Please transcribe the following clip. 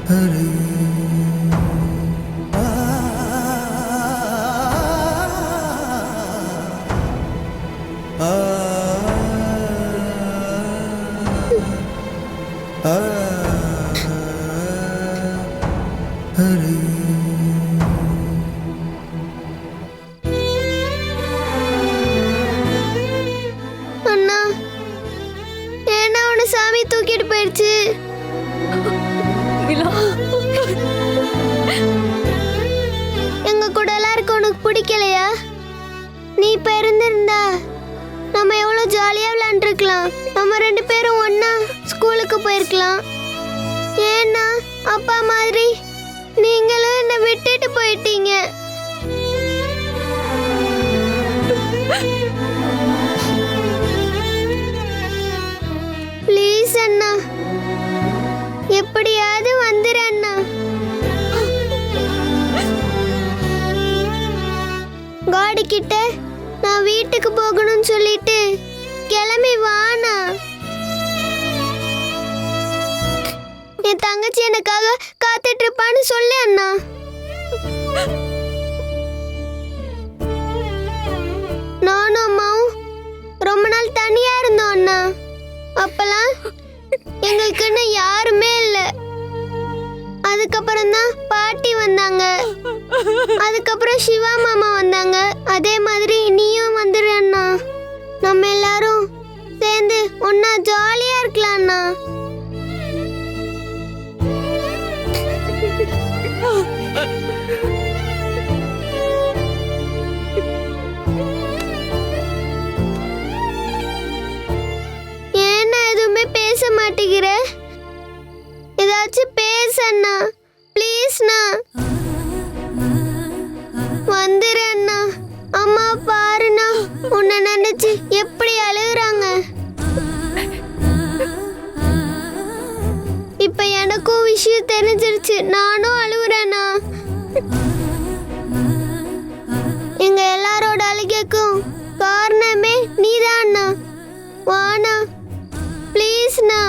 அண்ணா, ஏன்னா அவனை சாமி தூக்கிட்டு போயிடுச்சு. எங்க கூட எல்லாருக்கும் உனக்கு பிடிக்கலையா? நீ இப்ப இருந்திருந்தா நம்ம எவ்வளவு ஜாலியா விளையாண்டுருக்கலாம். நம்ம 2 பேரும் ஒன்னா ஸ்கூலுக்கு போயிருக்கலாம். ஏன்னா அப்பா மாதிரி நீங்களும் என்னை விட்டுட்டு போயிட்டீங்க. ப்ளீஸ் அண்ணா, எப்படியாவது வந்துரு அண்ணா. காடி கிட்ட நான் வீட்டுக்கு போகணும்னு சொல்லிட்டு கிளம்பி வாண்ணா. என் தங்கச்சி எனக்காக காத்துட்டு இருப்பான்னு சொல்லு அண்ணா. நானும் அம்மாவும் ரொம்ப நாள் தனியா இருந்தோம் அண்ணா. அப்பெல்லாம் எங்களுக்குன்னு யாருமே இல்ல. அதுக்கப்புறம் தான் பாட்டி வந்தாங்க. அதுக்கப்புறம் சிவா மாமா வந்தாங்க. அதே மாதிரி நீயும் வந்துரு அண்ணா. நம்ம எல்லாரும் சேர்ந்து ஒன்னா ஜாலியா இருக்கலாம் அண்ணா. ஏன்னா எதுவுமே பேச மாட்டேங்கிற? ஏதாச்சும் பேச அண்ணா, ப்ளீஸ்ண்ணா. வந்துரு அண்ணா. அம்மா பாருண்ணா, உன்னை நினைச்சு எப்படி அழுகுறாங்க. இப்ப எனக்கும் விஷயம் தெரிஞ்சிருச்சு. நானும் அழுகுறேண்ணா. எங்க எல்லாரோட அழுகைக்கும் காரணமே நீதான் அண்ணா. வாண்ணா, ப்ளீஸ்ண்ணா.